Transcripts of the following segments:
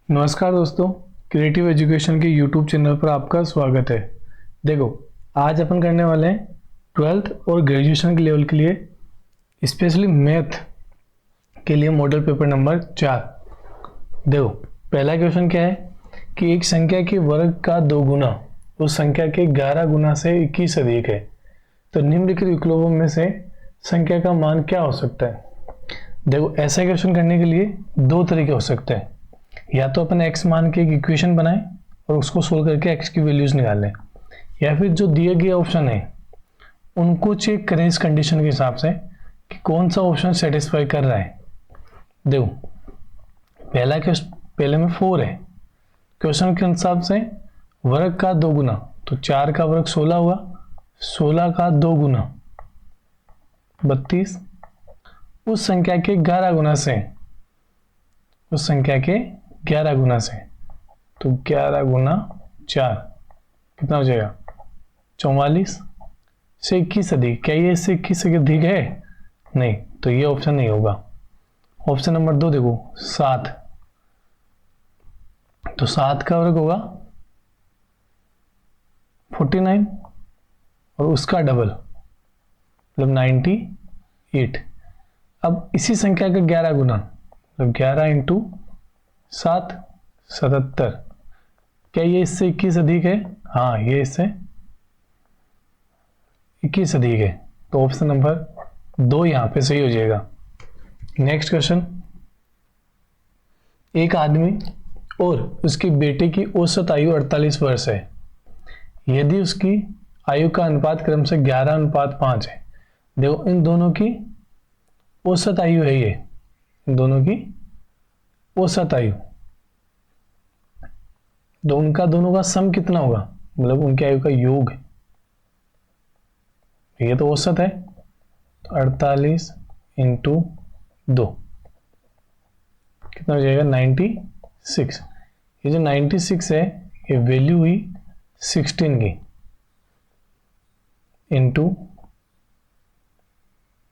नमस्कार दोस्तों, creative education के यूट्यूब चैनल पर आपका स्वागत है। देखो, आज अपन करने वाले हैं 12th और ग्रेजुएशन के लेवल के लिए स्पेशली मैथ के लिए मॉडल पेपर नंबर 4। देखो, पहला क्वेश्चन क्या है कि एक संख्या के वर्ग का 2 गुना उस संख्या के 11 गुना से 21 अधिक है, तो निम्नलिखित विकल्पों में से संख्या का मान क्या हो सकता है। देखो, ऐसा क्वेश्चन करने के लिए दो तरीके हो सकते हैं। या तो अपन x मान के एक इक्वेशन बनाएं और उसको सोल्व करके x की वैल्यूज निकाल लें, या फिर जो दिए गए ऑप्शन है उनको चेक करें इस कंडीशन के हिसाब से कि कौन सा ऑप्शन सेटिस्फाई कर रहा है। देखो, पहला क्वेश्चन पहले में 4 है। क्वेश्चन के हिसाब से वर्ग का 2 गुना, तो 4 का वर्ग 16 हुआ, 16 का 2 गुना 32, उस संख्या के 11 गुना से, उस संख्या के 11 गुना से, तो 11 गुना 4 कितना हो जाएगा 44 से 21 अधिक। क्या ये इससे 21 अधिक है? नहीं, तो ये ऑप्शन नहीं होगा। ऑप्शन नंबर 2 देखो, 7, तो 7 का वर्ग होगा 49 और उसका डबल मतलब 98। अब इसी संख्या का 11 गुना मतलब 11 इंटू 7 77। क्या ये इससे 21 अधिक है? हाँ, ये इससे 21 अधिक है, तो ऑप्शन नंबर 2 यहाँ पे सही हो जाएगा। नेक्स्ट क्वेश्चन, एक आदमी और उसके बेटे की औसत आयु 48 वर्ष है। यदि उसकी आयु का अनुपात क्रम से 11:5 है। देखो, इन दोनों की औसत आयु है, ये इन दोनों की औसत आयु, तो उनका दोनों का सम कितना होगा, मतलब उनकी आयु का योग। ये तो औसत है, तो 48 इंटू 2 कितना हो जाएगा 96। ये जो 96 है ये वैल्यू हुई 16 की इंटू,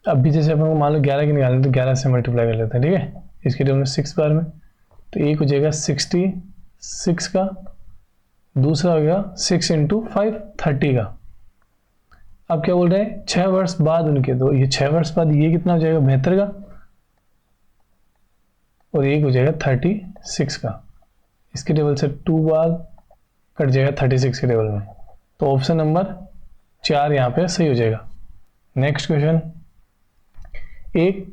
अभी जैसे अपन को मान लो 11 की निकालनी, तो 11 से मल्टीप्लाई कर लेते हैं, ठीक है। इसके टेबल में 6 बार में, तो एक हो जाएगा 66 का, दूसरा हो गया 6 इंटू 5 30 का। अब क्या बोल रहे हैं 6 वर्ष बाद उनके, तो ये 6 वर्ष बाद ये कितना हो जाएगा 72 का, और एक हो जाएगा 36 का। इसके टेबल से 2 बार कट जाएगा 36 के टेबल में, तो ऑप्शन नंबर 4 यहाँ पे सही हो जाएगा। नेक्स्ट क्वेश्चन, एक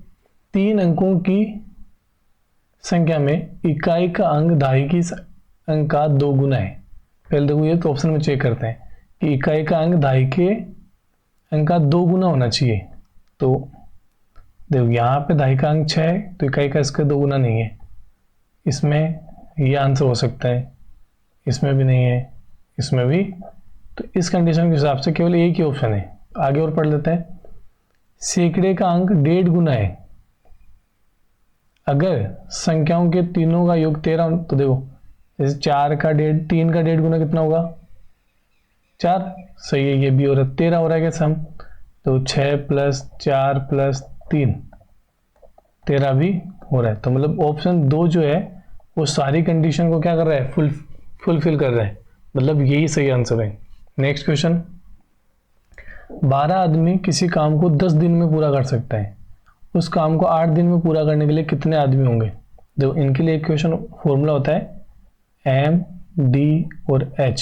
3 अंकों की संख्या में इकाई का अंक दहाई की अंक का 2 गुना है। पहले देखो, ये तो ऑप्शन में चेक करते हैं कि इकाई का अंक दहाई के अंक का 2 गुना होना चाहिए। तो देखो, यहाँ पे दहाई का अंक 6 है, तो इकाई का इसका 2 गुना नहीं है। इसमें ये आंसर हो सकता है, इसमें भी नहीं है, इसमें भी। तो इस कंडीशन के हिसाब से केवल एक ही ऑप्शन है। आगे और पढ़ लेते हैं। सैकड़े का अंक 1.5 गुना है। अगर संख्याओं के तीनों का योग 13, तो देखो जैसे 4 का 1.5, 3 का 1.5 गुना कितना होगा 4, सही है, ये भी हो रहा है। 13 हो रहा है क्या सम, तो 6 + 4 + 3 13 भी हो रहा है। तो मतलब ऑप्शन 2 जो है वो सारी कंडीशन को क्या कर रहा है, फुलफिल कर रहा है, मतलब यही सही आंसर है। नेक्स्ट क्वेश्चन, 12 आदमी किसी काम को 10 दिन में पूरा कर सकते हैं। उस काम को 8 दिन में पूरा करने के लिए कितने आदमी होंगे। देखो, इनके लिए एक क्वेश्चन फॉर्मूला होता है M D और H,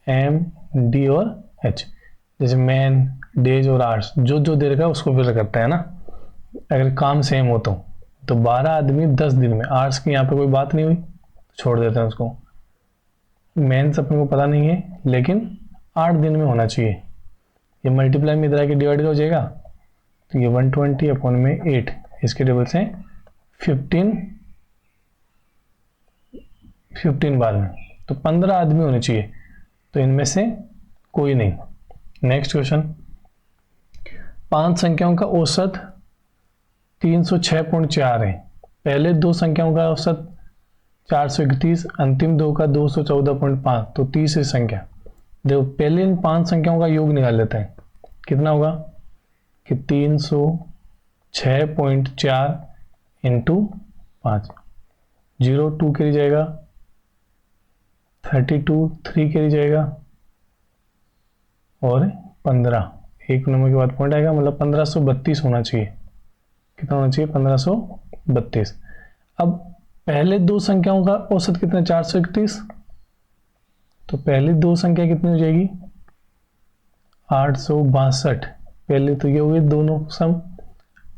M D और H। जैसे मैन, डेज और आवर्स, जो जो दे रखा है उसको फिल करता है ना, अगर काम सेम हो तो 12 आदमी 10 दिन में, आवर्स की यहाँ पे कोई बात नहीं हुई, छोड़ देते हैं उसको। मैंस अपने को पता नहीं है, लेकिन 8 दिन में होना चाहिए। ये मल्टीप्लाई में इधर आके डिवाइड हो जाएगा, तो ये 120 अपॉन में 8, इसके टेबल से 15 बार में, तो 15 आदमी होने चाहिए, तो इनमें से कोई नहीं। नेक्स्ट क्वेश्चन, 5 संख्याओं का औसत 306.4 है। पहले 2 संख्याओं का औसत 431, अंतिम 2 का 214.5, तो तीसरी संख्या। देखो, पहले इन 5 संख्याओं का योग निकाल लेते हैं, कितना होगा कि 306.4 इंटू 5, 0 2 कैरी जाएगा, 32 3 कैरी जाएगा और 15 एक नंबर के बाद पॉइंट आएगा, मतलब 1532 होना चाहिए। कितना होना चाहिए? 1532। अब पहले दो संख्याओं का औसत कितना? 431। तो पहली दो संख्या कितनी हो जाएगी? 862। पहले तो ये हो गए दोनों सम।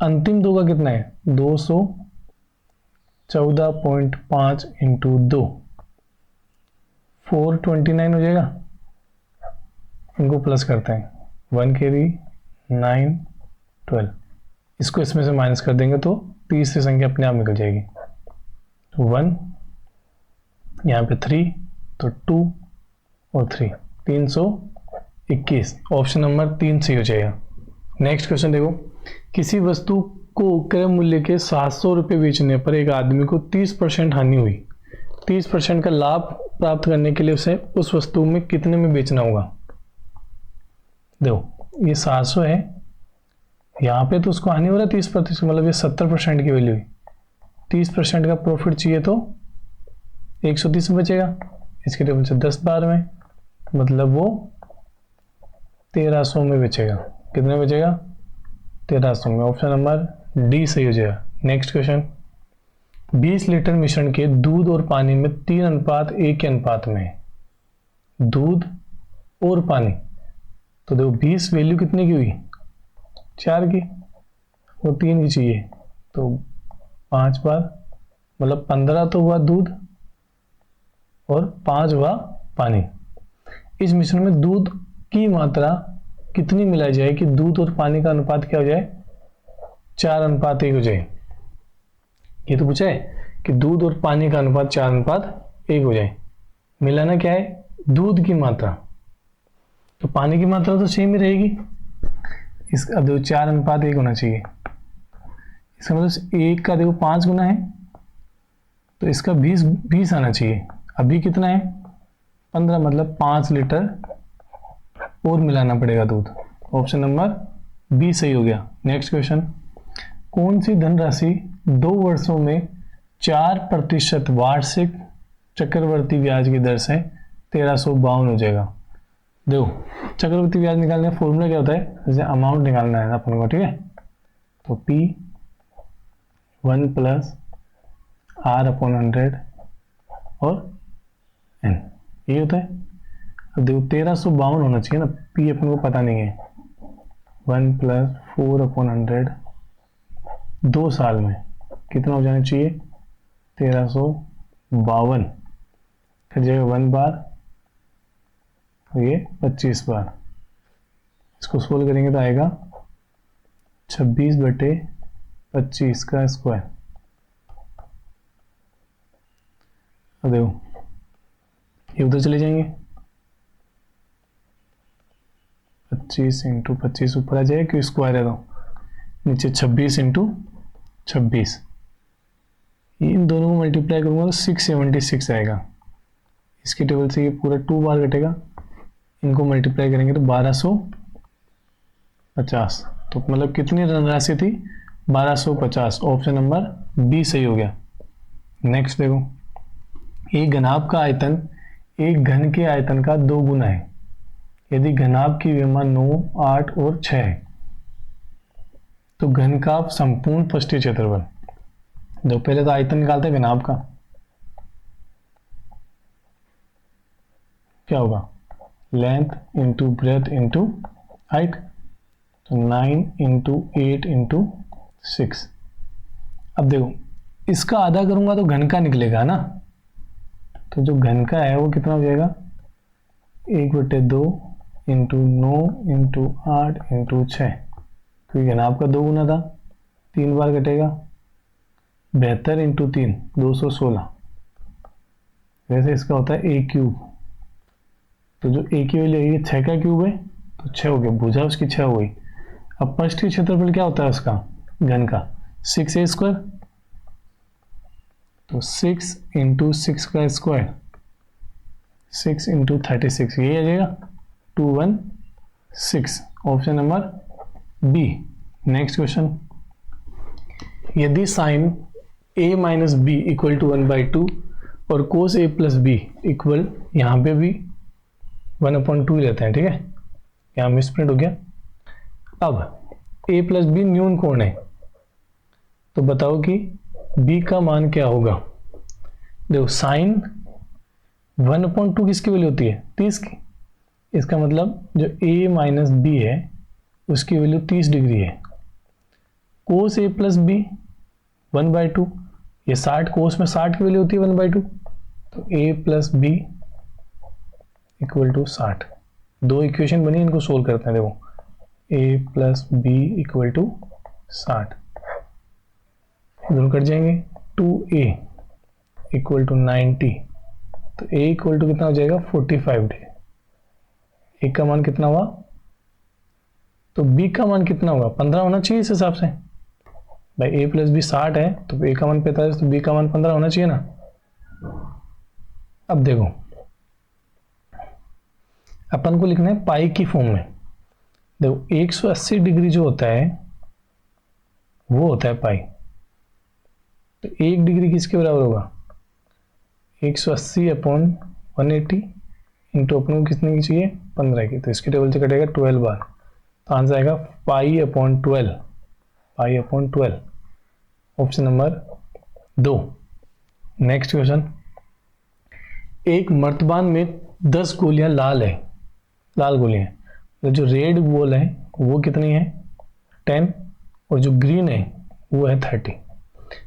अंतिम दो का कितना है? 214.5 इंटू 2 429 हो जाएगा। इनको प्लस करते हैं, 1 कैरी 9 12। इसको इसमें से माइनस कर देंगे तो तीसरी संख्या अपने आप निकल जाएगी। तो 1 यहाँ पे 3 तो 2 और 3 321। ऑप्शन नंबर 3 सही हो जाएगा। नेक्स्ट क्वेश्चन देखो, किसी वस्तु को क्रय मूल्य के 700 रुपये बेचने पर एक आदमी को 30% हानि हुई। 30% का लाभ प्राप्त करने के लिए उसे उस वस्तु में कितने में बेचना होगा? देखो ये 700 है, यहाँ पे तो उसको हानि हो रहा है 30%, मतलब ये 70% की वैल्यू हुई। 30% का प्रॉफिट चाहिए तो 130 में बचेगा। इसके टेबल से 10 बार में, मतलब वो 1300 में बेचेगा। कितने में बेचेगा? 1300 में। ऑप्शन नंबर डी सही हो जाएगा। नेक्स्ट क्वेश्चन, 20 लीटर मिश्रण के दूध और पानी में 3:1 के अनुपात में है। दूध और पानी, तो देखो 20 वैल्यू कितने की हुई? 4 की, वो 3 की चाहिए तो 5 बार, मतलब 15 तो हुआ दूध और 5 हुआ पानी। इस मिश्रण में दूध की मात्रा कितनी मिलाई जाए कि दूध और पानी का अनुपात क्या हो जाए? 4:1 हो जाए। ये तो पूछा है कि दूध और पानी का अनुपात 4:1 हो जाए। मिलाना क्या है? दूध की मात्रा, तो पानी की मात्रा तो सेम ही रहेगी। इसका देखो 4:1 होना चाहिए। इसका मतलब 1 का देखो 5 गुना है, तो इसका 20 आना चाहिए। अभी कितना है? 15, मतलब 5 लीटर और मिलाना पड़ेगा दूध। ऑप्शन नंबर बी सही हो गया। नेक्स्ट क्वेश्चन, कौन सी धनराशि 2 वर्षों में 4% वार्षिक चक्रवर्ती ब्याज की दर से 1352 हो जाएगा? देखो चक्रवर्ती ब्याज निकालने का फॉर्मूला क्या होता है? जैसे अमाउंट निकालना है अपन को, ठीक है, तो P1 प्लस R/100 और N, ये होता है। अब देखो 1352 होना चाहिए ना, P अपन को पता नहीं है। 1 प्लस 4/100 2 साल में कितना हो जाना चाहिए? 1352। फिर जाएगा 1 बार, ये 25 बार। इसको सोल्व करेंगे तो आएगा 26/25 का स्क्वायर। अब देखो ये उधर चले जाएंगे, 25 × 25 ऊपर आ जाएगा, क्यों स्क्वायर है तो नीचे 26 × 26। इन दोनों को मल्टीप्लाई करूंगा तो 676 आएगा। इसकी टेबल से ये पूरा 2 बार कटेगा, इनको मल्टीप्लाई करेंगे तो 1250। तो मतलब कितनी धनराशि थी? 1250। ऑप्शन नंबर बी सही हो गया। नेक्स्ट देखो, एक घनाभ का आयतन एक घन के आयतन का 2 गुना है यदि घनाभ की विमा 9 8 और 6 है, तो घन का संपूर्ण पृष्ठीय क्षेत्रफल। जो पहले तो आयतन निकालते हैं घनाभ का, क्या होगा? Length into breadth into height, तो 9 × 8 × 6। अब देखो इसका आधा करूंगा तो घन का निकलेगा ना, तो जो घन का है वो कितना हो जाएगा? 1/2 × 9 × 8 × 6, क्योंकि घनाभ का 2 गुना था, 3 बार कटेगा। 72 × 3 216। वैसे इसका होता है a³, तो जो a की वैल्यू है 6 का क्यूब है तो 6 हो गया, भुजा उसकी 6 हो गई। अब पृष्ठीय क्षेत्रफल क्या होता है उसका? घन का 6a², तो 6 × 6 का स्क्वायर, 6 × 36, यही आ जाएगा 216। Option number B. Next question, यदि sine a minus B equal to 1/2 और cos a plus B equal यहाँ पे भी 1/2 लेते हैं, ठीक है, यहाँ मिसप्रिंट हो गया। अब a प्लस बी न्यून कोण है, तो बताओ कि b का मान क्या होगा। देखो साइन 1/2 किसकी वैल्यू होती है, 30 की। इसका मतलब जो a माइनस बी है उसकी वैल्यू 30 डिग्री है। कोस a प्लस बी 1/2, ये 60, कोस में 60 की वैल्यू होती है 1/2, तो a plus B equal to 60। दो इक्वेशन बनी, इनको सोल्व करते हैं। देखो a plus B equal to 60, दोनों कट जाएंगे। 2a इक्वल टू 90, तो a इक्वल टू कितना हो जाएगा 45 डिग्री। a का मान कितना हुआ, तो b का मान कितना होगा 15 होना चाहिए इस हिसाब से। भाई a प्लस बी 60 है तो a का मान 45, तो b का मान 15 होना चाहिए ना। अब देखो अपन को लिखना है पाई की फॉर्म में। देखो 180 डिग्री जो होता है वो होता है पाई, तो 1 डिग्री किसके बराबर होगा 180 अपॉन 180 इंटू अपन को कितने की चाहिए 15 की, तो इसके टेबल से कटेगा 12 बार, तो आंसर आएगा pi upon 12, pi upon 12, option number 2। Next question, एक मर्तबान में 10 गोलियां लाल है, लाल गोलियां, तो जो रेड बॉल है वो कितनी है 10 और जो ग्रीन है वो है 30।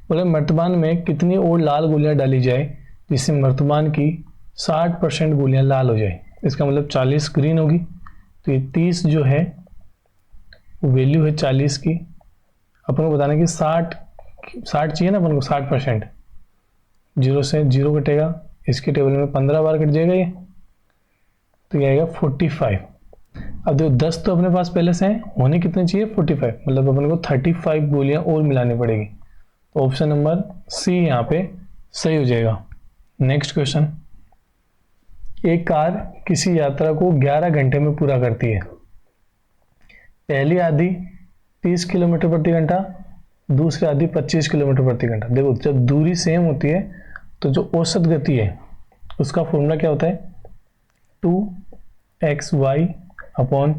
बोले मर्तबान में कितनी और लाल गोलियां डाली जाए जिससे मर्तबान की 60% गोलियां लाल हो जाए। इसका मतलब 40 ग्रीन होगी, तो ये 30 जो है वैल्यू है 40 की। अपन को बताना कि 60 चाहिए ना अपन को 60%, 0 से 0 कटेगा, इसके टेबल में 15 बार कट जाएगा ये, तो ये आएगा 45। अब देखो 10 तो अपने पास पहले से है, होने कितने चाहिए 45, मतलब अपन को 35 गोलियां और मिलानी पड़ेगी, तो ऑप्शन नंबर सी यहाँ पे सही हो जाएगा। नेक्स्ट क्वेश्चन, एक कार किसी यात्रा को 11 घंटे में पूरा करती है। पहली आधी 30 किलोमीटर प्रति घंटा, दूसरी आधी 25 किलोमीटर प्रति घंटा। देखो जब दूरी सेम होती है तो जो औसत गति है उसका फॉर्मूला क्या होता है 2xy upon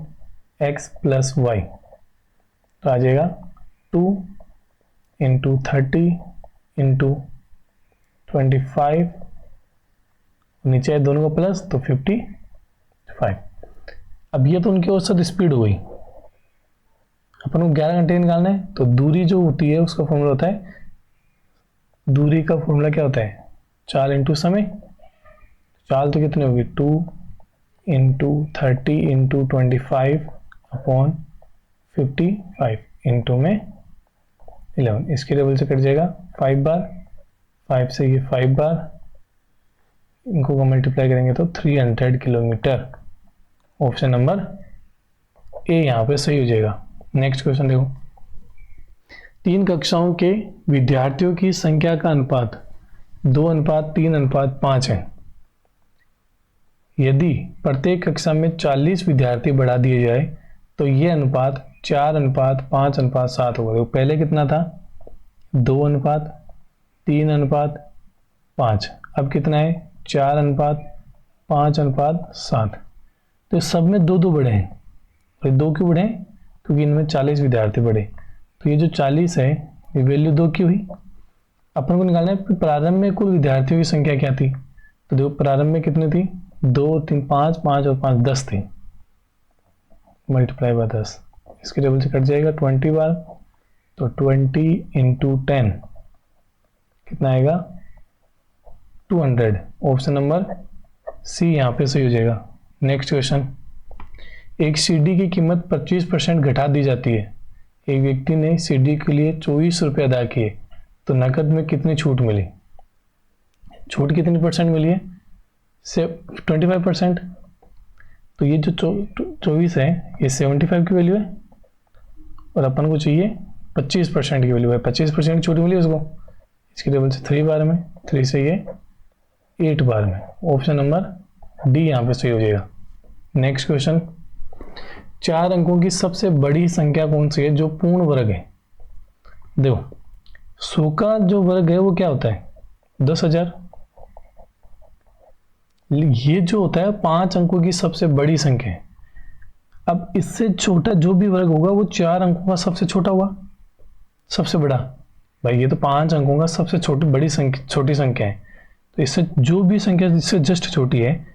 x plus Y, तो आ जाएगा 2 इंटू 30 इंटू 25, नीचे है दोनों का प्लस तो 55। अब ये तो उनकी औसत स्पीड हो गई, अपन को 11 घंटे निकालना है, तो दूरी जो होती है उसका फॉर्मूला होता है, दूरी का फॉर्मूला क्या होता है चाल इंटू समय। चाल तो कितनी होगी 2 इंटू 30 इंटू 25 अपॉन 55 इंटू में 11, इसके टेबल से कट जाएगा 5 बार, 5 से ये 5 बार, इनको मल्टीप्लाई करेंगे तो 300 किलोमीटर, ऑप्शन नंबर ए यहाँ पे सही हो जाएगा। नेक्स्ट क्वेश्चन देखो, 3 कक्षाओं के विद्यार्थियों की संख्या का अनुपात 2:3:5 है। यदि प्रत्येक कक्षा में 40 विद्यार्थी बढ़ा दिए जाए तो यह अनुपात 4:5:7 होगा। तो पहले कितना था 2:3:5, अब कितना है 4:5:7। तो सब में 2-2 बढ़े हैं, और 2 क्यों बढ़े हैं क्योंकि इनमें 40 विद्यार्थी बढ़े, तो ये जो 40 है ये वैल्यू 2 की हुई। अपन को निकालना है प्रारंभ में कुल विद्यार्थियों की संख्या क्या थी, तो देखो प्रारंभ में कितनी थी 2 3 5 5 और 5 10 थी, मल्टीप्लाई बाय 10, इसके टेबल से कट जाएगा 20 बार, तो 20 इंटू 10 कितना आएगा 200, ऑप्शन नंबर सी यहाँ पे सही हो जाएगा। नेक्स्ट क्वेश्चन, एक सीडी की कीमत 25% घटा दी जाती है। एक व्यक्ति ने सीडी के लिए 24 रुपये अदा किए, तो नकद में कितनी छूट मिली। छूट कितनी परसेंट मिली है 25%, तो ये जो 24 है ये 75 की वैल्यू है, और अपन को चाहिए 25% की वैल्यू है, 25% छूट मिली उसको, इसके टेबल से 3 बार में, 3 से ये 8 बार में, ऑप्शन नंबर डी यहाँ पे सही हो जाएगा। नेक्स्ट क्वेश्चन, 4 अंकों की सबसे बड़ी संख्या कौन सी है जो पूर्ण वर्ग है। देखो 100 का जो वर्ग है वो क्या होता है 10,000। ये जो होता है 5 अंकों की सबसे बड़ी संख्या है। अब इससे छोटा जो भी वर्ग होगा वो 4 अंकों का सबसे छोटा हुआ, सबसे बड़ा। भाई ये तो 5 अंकों का सबसे छोटी संख्या है, तो इससे जो भी संख्या जिससे जस्ट छोटी है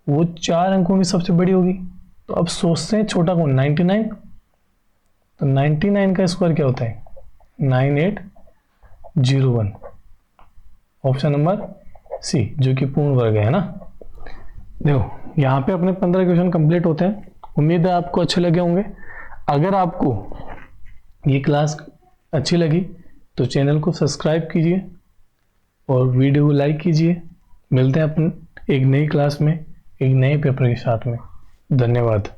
वो 4 अंकों की सबसे बड़ी होगी। तो अब सोचते हैं छोटा कौन, 99। तो 99 का स्क्वायर क्या होता है 9801। ऑप्शन नंबर सी, जो कि पूर्ण वर्ग है ना। देखो यहाँ पे अपने 15 क्वेश्चन कंप्लीट होते हैं। उम्मीद है आपको अच्छे लगे होंगे। अगर आपको ये क्लास अच्छी लगी तो चैनल को सब्सक्राइब कीजिए और वीडियो को लाइक कीजिए। मिलते हैं अपन एक नई क्लास में एक नए पेपर के साथ में। धन्यवाद।